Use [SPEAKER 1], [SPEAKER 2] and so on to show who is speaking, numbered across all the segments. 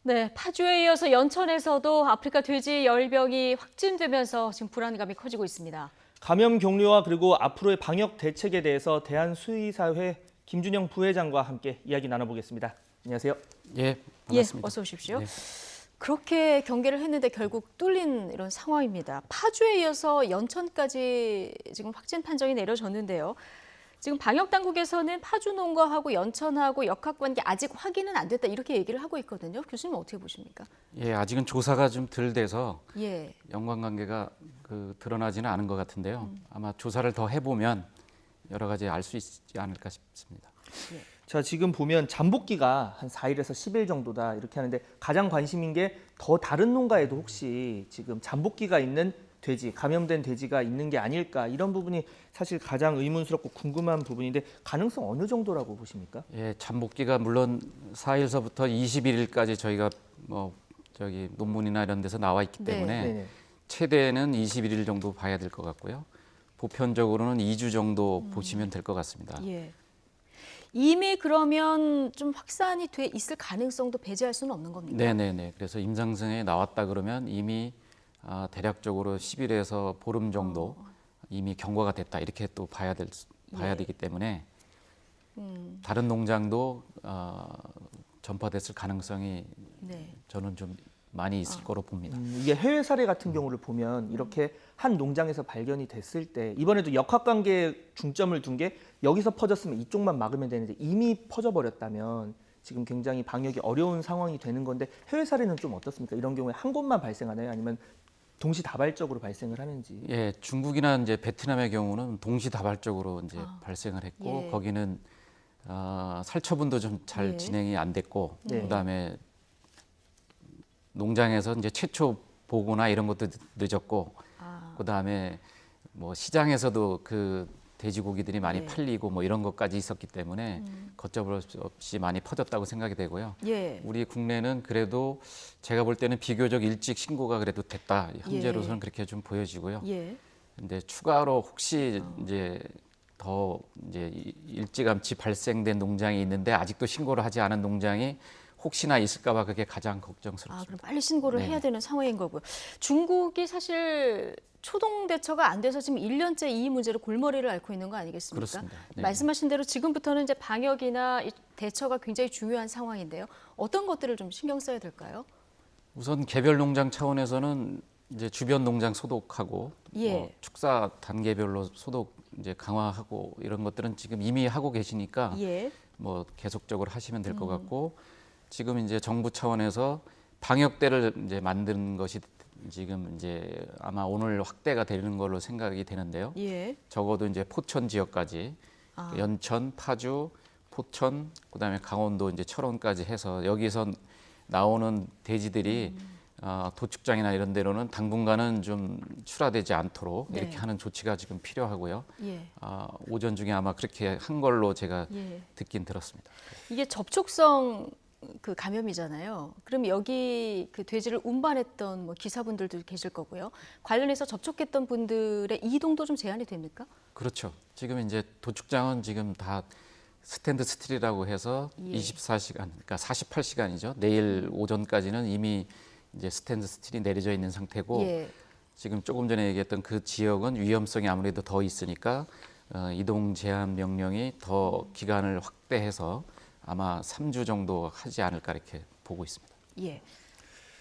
[SPEAKER 1] 네, 파주에 이어서 연천에서도 아프리카 돼지 열병이 확진되면서 지금 불안감이 커지고 있습니다.
[SPEAKER 2] 감염 경로와 그리고 앞으로의 방역 대책에 대해서 대한수의사회 김준영 부회장과 함께 이야기 나눠보겠습니다. 안녕하세요.
[SPEAKER 3] 예, 반갑습니다.
[SPEAKER 1] 어서 오십시오.
[SPEAKER 3] 네.
[SPEAKER 1] 그렇게 경계를 했는데 결국 뚫린 이런 상황입니다. 파주에 이어서 연천까지 지금 확진 판정이 내려졌는데요. 지금 방역 당국에서는 파주 농가하고 연천하고 역학관계 아직 확인은 안 됐다 이렇게 얘기를 하고 있거든요. 교수님 어떻게 보십니까?
[SPEAKER 3] 예, 아직은 조사가 좀 덜 돼서
[SPEAKER 1] 예.
[SPEAKER 3] 연관관계가 드러나지는 않은 것 같은데요. 아마 조사를 더 해보면 여러 가지 알 수 있지 않을까 싶습니다.
[SPEAKER 2] 자, 지금 보면 잠복기가 한 4일에서 10일 정도다 이렇게 하는데 가장 관심인 게 더 다른 농가에도 혹시 지금 잠복기가 있는 돼지, 감염된 돼지가 있는 게 아닐까 이런 부분이 사실 가장 의문스럽고 궁금한 부분인데 가능성 어느 정도라고 보십니까?
[SPEAKER 3] 예, 잠복기가 물론 4일서부터 21일까지 저희가 논문이나 이런 데서 나와 있기
[SPEAKER 1] 네.
[SPEAKER 3] 때문에
[SPEAKER 2] 네네.
[SPEAKER 3] 최대는 21일 정도 봐야 될 것 같고요. 보편적으로는 2주 정도 보시면 될 것 같습니다.
[SPEAKER 1] 예. 이미 그러면 좀 확산이 돼 있을 가능성도 배제할 수는 없는 겁니까?
[SPEAKER 3] 네네네. 그래서 임상승에 나왔다 그러면 이미 대략적으로 10일에서 보름 정도 이미 경과가 됐다 이렇게 또 봐야 되기 때문에 다른 농장도 전파됐을 가능성이
[SPEAKER 1] 네.
[SPEAKER 3] 저는 좀 많이 있을 거로 봅니다.
[SPEAKER 2] 이게 해외 사례 같은 경우를 보면 이렇게 한 농장에서 발견이 됐을 때 이번에도 역학관계에 중점을 둔 게 여기서 퍼졌으면 이쪽만 막으면 되는데 이미 퍼져버렸다면 지금 굉장히 방역이 어려운 상황이 되는 건데 해외 사례는 좀 어떻습니까? 이런 경우에 한 곳만 발생하나요? 아니면 동시다발적으로 발생을 하는지?
[SPEAKER 3] 예, 중국이나 이제 베트남의 경우는 동시다발적으로 이제 발생을 했고
[SPEAKER 1] 예.
[SPEAKER 3] 거기는 살처분도 좀 잘
[SPEAKER 1] 예.
[SPEAKER 3] 진행이 안 됐고
[SPEAKER 2] 네.
[SPEAKER 3] 그다음에 농장에서 이제 최초 보고나 이런 것도 늦었고 그다음에 뭐 시장에서도 그 돼지고기들이 많이
[SPEAKER 1] 네.
[SPEAKER 3] 팔리고 뭐 이런 것까지 있었기 때문에 걷잡을 수 없이 많이 퍼졌다고 생각이 되고요.
[SPEAKER 1] 예.
[SPEAKER 3] 우리 국내는 그래도 제가 볼 때는 비교적 일찍 신고가 그래도 됐다. 현재로서는
[SPEAKER 1] 예.
[SPEAKER 3] 그렇게 좀 보여지고요.
[SPEAKER 1] 예.
[SPEAKER 3] 근데 추가로 혹시 이제 더 이제 일찌감치 발생된 농장이 있는데 아직도 신고를 하지 않은 농장이 혹시나 있을까봐 그게 가장 걱정스럽습니다.
[SPEAKER 1] 그럼 빨리 신고를
[SPEAKER 3] 네네.
[SPEAKER 1] 해야 되는 상황인 거고요. 중국이 사실 초동 대처가 안 돼서 지금 1년째 이 문제로 골머리를 앓고 있는 거 아니겠습니까?
[SPEAKER 3] 그렇습니다. 네.
[SPEAKER 1] 말씀하신 대로 지금부터는 이제 방역이나 이 대처가 굉장히 중요한 상황인데요. 어떤 것들을 좀 신경 써야 될까요?
[SPEAKER 3] 우선 개별 농장 차원에서는 이제 주변 농장 소독하고
[SPEAKER 1] 예.
[SPEAKER 3] 축사 단계별로 소독 이제 강화하고 이런 것들은 지금 이미 하고 계시니까
[SPEAKER 1] 예.
[SPEAKER 3] 뭐 계속적으로 하시면 될 것 같고 지금 이제 정부 차원에서 방역대를 이제 만든 것이 지금 이제 아마 오늘 확대가 되는 걸로 생각이 되는데요.
[SPEAKER 1] 예.
[SPEAKER 3] 적어도 이제 포천 지역까지 연천, 파주, 포천, 그다음에 강원도 이제 철원까지 해서 여기서 나오는 돼지들이 도축장이나 이런 데로는 당분간은 좀 출하되지 않도록
[SPEAKER 1] 네.
[SPEAKER 3] 이렇게 하는 조치가 지금 필요하고요.
[SPEAKER 1] 예.
[SPEAKER 3] 오전 중에 아마 그렇게 한 걸로 제가
[SPEAKER 1] 예.
[SPEAKER 3] 듣긴 들었습니다.
[SPEAKER 1] 이게 접촉성 그 감염이잖아요. 그럼 여기 그 돼지를 운반했던 뭐 기사분들도 계실 거고요. 관련해서 접촉했던 분들의 이동도 좀 제한이 됩니까?
[SPEAKER 3] 그렇죠. 지금 이제 도축장은 지금 다 스탠드 스틸이라고 해서
[SPEAKER 1] 예.
[SPEAKER 3] 24시간, 그러니까 48시간이죠. 내일 오전까지는 이미 이제 스탠드 스틸이 내려져 있는 상태고
[SPEAKER 1] 예.
[SPEAKER 3] 지금 조금 전에 얘기했던 그 지역은 위험성이 아무래도 더 있으니까 이동 제한 명령이 더 기간을 확대해서 아마 3주 정도 하지 않을까 이렇게 보고 있습니다.
[SPEAKER 1] 예.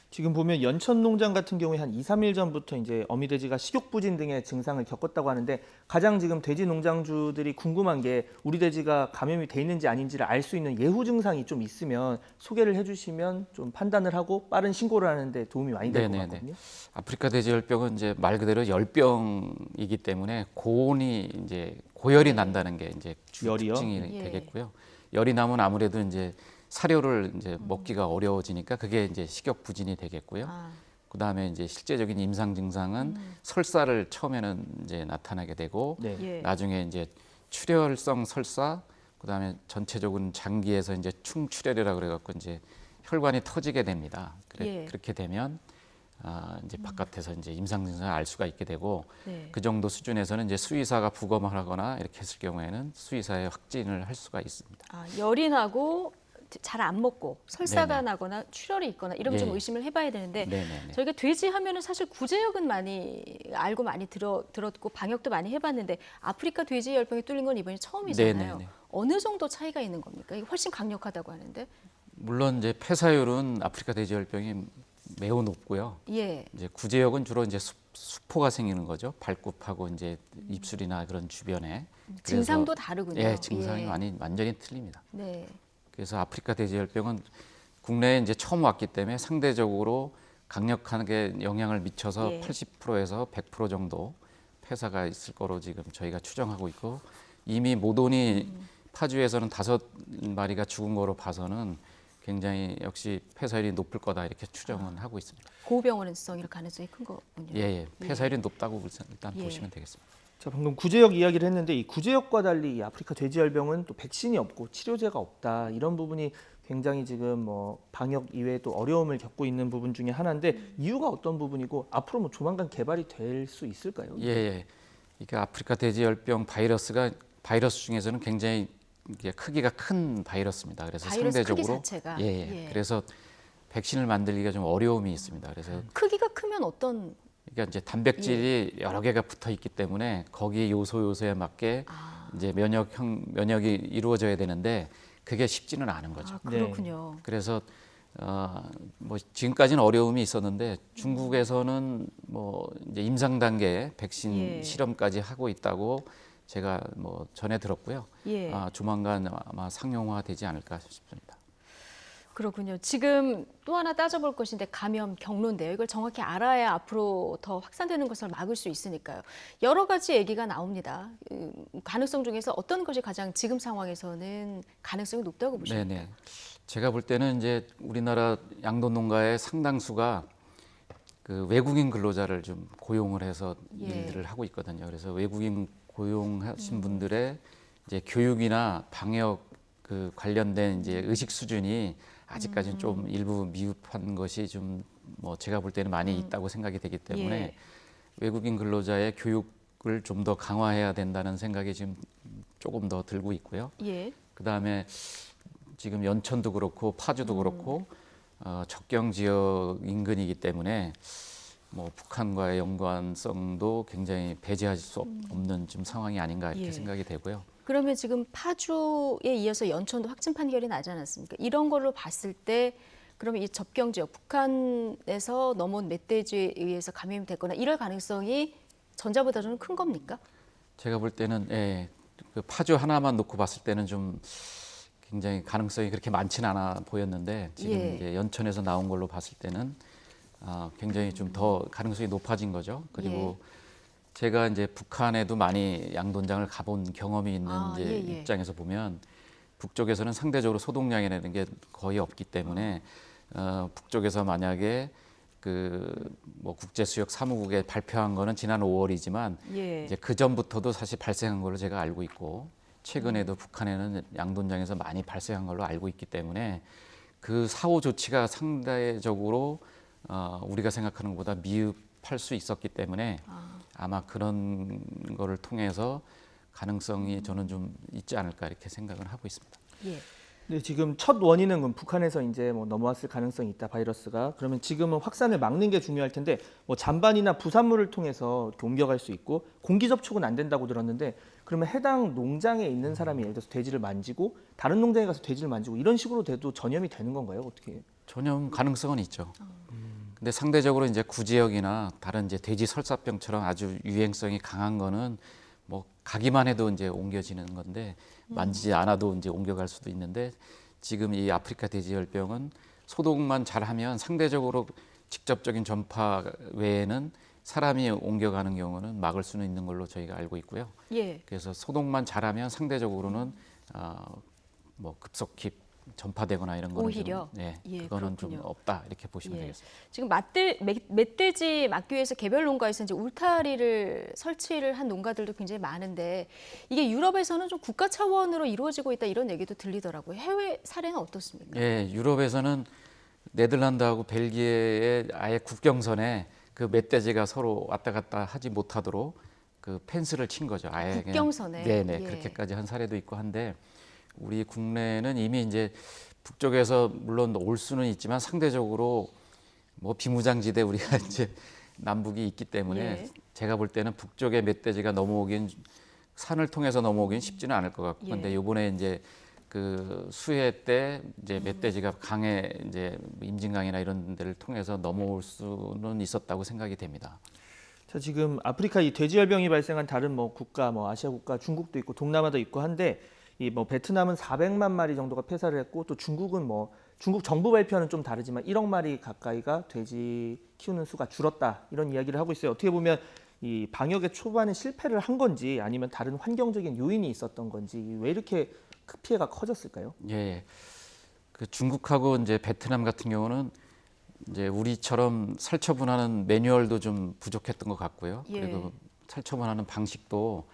[SPEAKER 2] 지금 보면 연천 농장 같은 경우에 한 2, 3일 전부터 이제 어미돼지가 식욕부진 등의 증상을 겪었다고 하는데 가장 지금 돼지 농장주들이 궁금한 게 우리 돼지가 감염이 돼 있는지 아닌지를 알 수 있는 예후 증상이 좀 있으면 소개를 해주시면 좀 판단을 하고 빠른 신고를 하는데 도움이 많이 될 것
[SPEAKER 3] 네네네.
[SPEAKER 2] 같거든요.
[SPEAKER 3] 아프리카 돼지열병은 이제 말 그대로 열병이기 때문에 고온이 이제 고열이 난다는 게 이제 주
[SPEAKER 2] 열이요?
[SPEAKER 3] 특징이
[SPEAKER 1] 예.
[SPEAKER 3] 되겠고요. 열이 나면 아무래도 이제 사료를 이제 먹기가 어려워지니까 그게 이제 식욕 부진이 되겠고요. 그다음에 이제 실제적인 임상 증상은 설사를 처음에는 이제 나타나게 되고
[SPEAKER 2] 네.
[SPEAKER 1] 예.
[SPEAKER 3] 나중에 이제 출혈성 설사, 그다음에 전체적인 장기에서 이제 충출혈이라 그래갖고 이제 혈관이 터지게 됩니다.
[SPEAKER 1] 예.
[SPEAKER 3] 그렇게 되면 이제 바깥에서 이제 임상 증상을 알 수가 있게 되고
[SPEAKER 1] 네.
[SPEAKER 3] 그 정도 수준에서는 이제 수의사가 부검을 하거나 이렇게 했을 경우에는 수의사의 확진을 할 수가 있습니다.
[SPEAKER 1] 열이 나고 잘 안 먹고 설사가
[SPEAKER 3] 네네.
[SPEAKER 1] 나거나 출혈이 있거나 이러면 좀
[SPEAKER 3] 예.
[SPEAKER 1] 의심을 해봐야 되는데
[SPEAKER 3] 네네네.
[SPEAKER 1] 저희가 돼지 하면은 사실 구제역은 많이 알고 많이 들었고 방역도 많이 해봤는데 아프리카 돼지 열병이 뚫린 건 이번이 처음이잖아요.
[SPEAKER 3] 네네네.
[SPEAKER 1] 어느 정도 차이가 있는 겁니까? 이게 훨씬 강력하다고 하는데.
[SPEAKER 3] 물론 이제 폐사율은 아프리카 돼지열병이 매우 높고요.
[SPEAKER 1] 예.
[SPEAKER 3] 이제 구제역은 주로 이제 수포가 생기는 거죠. 발굽하고 이제 입술이나 그런 주변에. 그래서
[SPEAKER 1] 증상도 다르군요.
[SPEAKER 3] 예, 증상이
[SPEAKER 1] 예.
[SPEAKER 3] 완전히 틀립니다.
[SPEAKER 1] 네.
[SPEAKER 3] 그래서 아프리카 돼지열병은 국내에 이제 처음 왔기 때문에 상대적으로 강력하게 영향을 미쳐서
[SPEAKER 1] 예.
[SPEAKER 3] 80%에서 100% 정도 폐사가 있을 거로 지금 저희가 추정하고 있고 이미 모돈이 파주에서는 5마리가 죽은 거로 봐서는 굉장히 역시 폐사율이 높을 거다 이렇게 추정은 하고 있습니다.
[SPEAKER 1] 고병원성 이럴 가능성이 큰 거군요.
[SPEAKER 3] 예, 폐사율이 높다고 일단
[SPEAKER 1] 예.
[SPEAKER 3] 보시면 되겠습니다.
[SPEAKER 2] 자, 방금 구제역 이야기를 했는데 이 구제역과 달리 이 아프리카 돼지열병은 또 백신이 없고 치료제가 없다 이런 부분이 굉장히 지금 뭐 방역 이외에 또 어려움을 겪고 있는 부분 중에 하나인데 이유가 어떤 부분이고 앞으로 뭐 조만간 개발이 될 수 있을까요?
[SPEAKER 3] 예. 이게 아프리카 돼지열병 바이러스 중에서는 굉장히 이게 크기가 큰 바이러스입니다. 그래서
[SPEAKER 1] 바이러스 크기
[SPEAKER 3] 상대적으로
[SPEAKER 1] 자체가.
[SPEAKER 3] 예. 그래서 백신을 만들기가 좀 어려움이 있습니다. 그래서
[SPEAKER 1] 크기가 크면 어떤
[SPEAKER 3] 그러니까 이제 단백질이 여러 개가 붙어 있기 때문에 거기 요소에 맞게 이제 면역이 이루어져야 되는데 그게 쉽지는 않은 거죠.
[SPEAKER 1] 그렇군요.
[SPEAKER 3] 그래서 뭐 지금까지는 어려움이 있었는데 중국에서는 뭐 이제 임상 단계 백신
[SPEAKER 1] 예.
[SPEAKER 3] 실험까지 하고 있다고 제가 뭐 전해 들었고요.
[SPEAKER 1] 예.
[SPEAKER 3] 조만간 아마 상용화되지 않을까 싶습니다.
[SPEAKER 1] 그렇군요. 지금 또 하나 따져볼 것인데 감염 경로인데요. 이걸 정확히 알아야 앞으로 더 확산되는 것을 막을 수 있으니까요. 여러 가지 얘기가 나옵니다. 가능성 중에서 어떤 것이 가장 지금 상황에서는 가능성이 높다고 보십니까?
[SPEAKER 3] 네네. 제가 볼 때는 이제 우리나라 양돈 농가의 상당수가 그 외국인 근로자를 좀 고용을 해서
[SPEAKER 1] 예.
[SPEAKER 3] 일들을 하고 있거든요. 그래서 외국인 고용하신 분들의 이제 교육이나 방역 그 관련된 이제 의식 수준이 아직까지는 좀 일부 미흡한 것이 좀 뭐 제가 볼 때는 많이 있다고 생각이 되기 때문에
[SPEAKER 1] 예.
[SPEAKER 3] 외국인 근로자의 교육을 좀 더 강화해야 된다는 생각이 지금 조금 더 들고 있고요.
[SPEAKER 1] 예.
[SPEAKER 3] 그다음에 지금 연천도 그렇고 파주도 그렇고 접경 지역 인근이기 때문에 뭐 북한과의 연관성도 굉장히 배제할 수 없는 좀 상황이 아닌가 이렇게
[SPEAKER 1] 예.
[SPEAKER 3] 생각이 되고요.
[SPEAKER 1] 그러면 지금 파주에 이어서 연천도 확진 판결이 나지 않았습니까? 이런 걸로 봤을 때 그러면 이 접경 지역 북한에서 넘어온 멧돼지에 의해서 감염이 됐거나 이럴 가능성이 전자보다 좀 큰 겁니까?
[SPEAKER 3] 제가 볼 때는 그 파주 하나만 놓고 봤을 때는 좀 굉장히 가능성이 그렇게 많지는 않아 보였는데 지금
[SPEAKER 1] 예.
[SPEAKER 3] 이제 연천에서 나온 걸로 봤을 때는 굉장히 좀 더 가능성이 높아진 거죠. 그리고 제가 이제 북한에도 많이 양돈장을 가본 경험이 있는 이제
[SPEAKER 1] 예.
[SPEAKER 3] 입장에서 보면 북쪽에서는 상대적으로 소독량이라는 게 거의 없기 때문에 북쪽에서 만약에 그 뭐 국제수역 사무국에 발표한 거는 지난 5월이지만
[SPEAKER 1] 예.
[SPEAKER 3] 이제 그 전부터도 사실 발생한 걸로 제가 알고 있고 최근에도 북한에는 양돈장에서 많이 발생한 걸로 알고 있기 때문에 그 사후 조치가 상대적으로 우리가 생각하는 것보다 미흡할 수 있었기 때문에 아마 그런 거를 통해서 가능성이 저는 좀 있지 않을까 이렇게 생각을 하고 있습니다.
[SPEAKER 1] 예.
[SPEAKER 2] 네, 지금 첫 원인은 그럼 북한에서 이제 뭐 넘어왔을 가능성이 있다 바이러스가. 그러면 지금은 확산을 막는 게 중요할 텐데 뭐 잔반이나 부산물을 통해서 이렇게 옮겨갈 수 있고 공기 접촉은 안 된다고 들었는데 그러면 해당 농장에 있는 사람이 예를 들어서 돼지를 만지고 다른 농장에 가서 돼지를 만지고 이런 식으로 돼도 전염이 되는 건가요? 어떻게?
[SPEAKER 3] 전염 가능성은 있죠. 근데 상대적으로 이제 구제역이나 다른 이제 돼지 설사병처럼 아주 유행성이 강한 거는 뭐 가기만 해도 이제 옮겨지는 건데 만지지 않아도 이제 옮겨갈 수도 있는데 지금 이 아프리카 돼지열병은 소독만 잘하면 상대적으로 직접적인 전파 외에는 사람이 옮겨가는 경우는 막을 수는 있는 걸로 저희가 알고 있고요.
[SPEAKER 1] 예.
[SPEAKER 3] 그래서 소독만 잘하면 상대적으로는 뭐 급속히 전파되거나 이런 거는
[SPEAKER 1] 오히려?
[SPEAKER 3] 좀,
[SPEAKER 1] 예,
[SPEAKER 3] 그거는 좀
[SPEAKER 1] 그렇군요.
[SPEAKER 3] 없다 이렇게 보시면
[SPEAKER 1] 예.
[SPEAKER 3] 되겠습니다.
[SPEAKER 1] 지금 멧돼지 막기 위해서 개별 농가에서 이제 울타리를 설치를 한 농가들도 굉장히 많은데 이게 유럽에서는 좀 국가 차원으로 이루어지고 있다 이런 얘기도 들리더라고요. 해외 사례는 어떻습니까?
[SPEAKER 3] 예, 유럽에서는 네덜란드하고 벨기에의 아예 국경선에 그 멧돼지가 서로 왔다 갔다 하지 못하도록 그 펜스를 친 거죠. 아예
[SPEAKER 1] 국경선에?
[SPEAKER 3] 네네
[SPEAKER 1] 예.
[SPEAKER 3] 그렇게까지 한 사례도 있고 한데 우리 국내는 이미 이제 북쪽에서 물론 올 수는 있지만 상대적으로 뭐 비무장지대 우리가 이제 남북이 있기 때문에
[SPEAKER 1] 예.
[SPEAKER 3] 제가 볼 때는 북쪽의 멧돼지가 넘어오긴 산을 통해서 넘어오긴 쉽지는 않을 것 같고
[SPEAKER 1] 예.
[SPEAKER 3] 근데 이번에 이제 그 수해 때 이제 멧돼지가 강에 이제 임진강이나 이런 데를 통해서 넘어올 수는 있었다고 생각이 됩니다.
[SPEAKER 2] 자, 지금 아프리카 이 돼지열병이 발생한 다른 뭐 국가, 뭐 아시아 국가, 중국도 있고 동남아도 있고 한데 이 뭐 베트남은 400만 마리 정도가 폐사를 했고 또 중국은 뭐 중국 정부 발표는 좀 다르지만 1억 마리 가까이가 돼지 키우는 수가 줄었다 이런 이야기를 하고 있어요. 어떻게 보면 이 방역의 초반에 실패를 한 건지 아니면 다른 환경적인 요인이 있었던 건지 왜 이렇게 그 피해가 커졌을까요?
[SPEAKER 3] 예. 그 중국하고 이제 베트남 같은 경우는 이제 우리처럼 살처분하는 매뉴얼도 좀 부족했던 것 같고요.
[SPEAKER 1] 예.
[SPEAKER 3] 그리고 살처분하는 방식도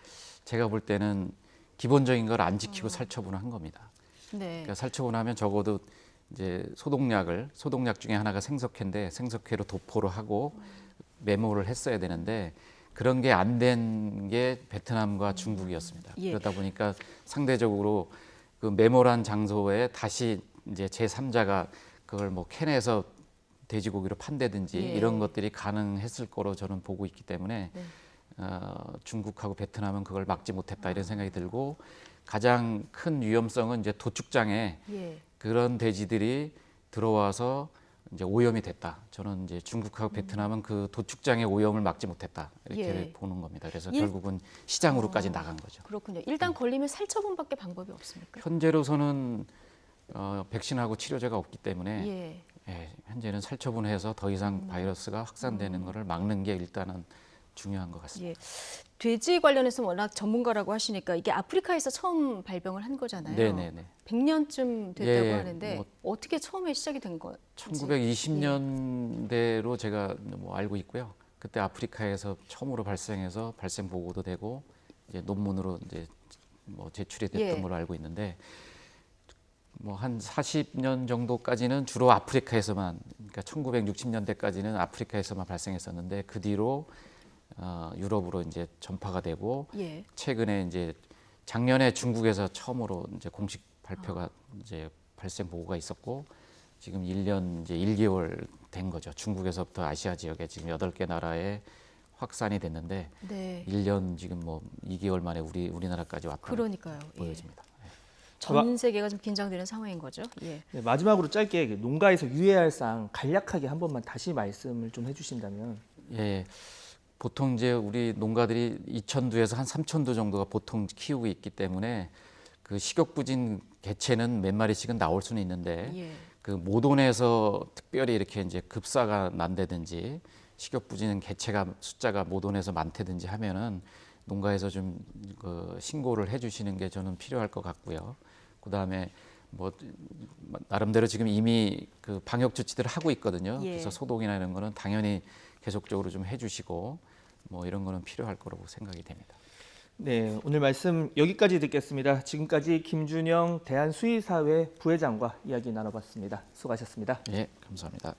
[SPEAKER 3] 제가 볼 때는 기본적인 걸 안 지키고 살처분을 한 겁니다.
[SPEAKER 1] 네.
[SPEAKER 3] 그러니까 살처분하면 적어도 이제 소독약 중에 하나가 생석회인데 생석회로 도포를 하고 메모를 했어야 되는데 그런 게 안 된 게 베트남과 중국이었습니다.
[SPEAKER 1] 예.
[SPEAKER 3] 그러다 보니까 상대적으로 그 메모란 장소에 다시 이제 제3자가 그걸 뭐 캔에서 돼지고기로 판다든지
[SPEAKER 1] 예.
[SPEAKER 3] 이런 것들이 가능했을 거로 저는 보고 있기 때문에
[SPEAKER 1] 네.
[SPEAKER 3] 중국하고 베트남은 그걸 막지 못했다 이런 생각이 들고 가장 큰 위험성은 이제 도축장에
[SPEAKER 1] 예.
[SPEAKER 3] 그런 돼지들이 들어와서 이제 오염이 됐다. 저는 이제 중국하고 베트남은 그 도축장의 오염을 막지 못했다 이렇게
[SPEAKER 1] 예.
[SPEAKER 3] 보는 겁니다. 그래서
[SPEAKER 1] 일-
[SPEAKER 3] 결국은 시장으로까지 나간 거죠.
[SPEAKER 1] 그렇군요. 일단 걸리면 살처분밖에 방법이 없습니까?
[SPEAKER 3] 현재로서는 백신하고 치료제가 없기 때문에
[SPEAKER 1] 예.
[SPEAKER 3] 예, 현재는 살처분해서 더 이상 바이러스가 확산되는 것을 막는 게 일단은 중요한 것 같습니다.
[SPEAKER 1] 예. 돼지 관련해서 워낙 전문가라고 하시니까 이게 아프리카에서 처음 발병을 한 거잖아요.
[SPEAKER 3] 네네네.
[SPEAKER 1] 100년쯤 됐다고
[SPEAKER 3] 예,
[SPEAKER 1] 하는데
[SPEAKER 3] 뭐
[SPEAKER 1] 어떻게 처음에 시작이 된 건지.
[SPEAKER 3] 1920년대로 제가 뭐 알고 있고요. 그때 아프리카에서 처음으로 발생해서 발생 보고도 되고 이제 논문으로 이제 뭐 제출이 됐던
[SPEAKER 1] 예.
[SPEAKER 3] 걸로 알고 있는데 뭐 한 40년 정도까지는 주로 아프리카에서만 그러니까 1960년대까지는 아프리카에서만 발생했었는데 그 뒤로 유럽으로 이제 전파가 되고
[SPEAKER 1] 예.
[SPEAKER 3] 최근에 이제 작년에 중국에서 처음으로 이제 공식 발표가 이제 발생 보고가 있었고 지금 1년 이제 1개월 된 거죠. 중국에서부터 아시아 지역에 지금 8개 나라에 확산이 됐는데
[SPEAKER 1] 네.
[SPEAKER 3] 1년 지금 뭐 2개월 만에 우리나라까지 왔다
[SPEAKER 1] 그러니까요. 예.
[SPEAKER 3] 보여집니다.
[SPEAKER 1] 전 세계가 좀 긴장되는 상황인 거죠. 예.
[SPEAKER 2] 네, 마지막으로 짧게 농가에서 유의해야 할 사항 간략하게 한 번만 다시 말씀을 좀 해주신다면.
[SPEAKER 3] 예. 보통 이제 우리 농가들이 2,000두에서 한 3,000두 정도가 보통 키우고 있기 때문에 그 식욕부진 개체는 몇 마리씩은 나올 수는 있는데
[SPEAKER 1] 예.
[SPEAKER 3] 그 모돈에서 특별히 이렇게 이제 급사가 난다든지 식욕부진 개체가 숫자가 모돈에서 많다든지 하면은 농가에서 좀 그 신고를 해주시는 게 저는 필요할 것 같고요. 그다음에 뭐 나름대로 지금 이미 그 방역 조치들을 하고 있거든요.
[SPEAKER 1] 예.
[SPEAKER 3] 그래서 소독이나 이런 거는 당연히 계속적으로 좀 해주시고 뭐 이런 거는 필요할 거라고 생각이 됩니다.
[SPEAKER 2] 네, 오늘 말씀 여기까지 듣겠습니다. 지금까지 김준영 대한수의사회 부회장과 이야기 나눠봤습니다. 수고하셨습니다.
[SPEAKER 3] 예, 감사합니다.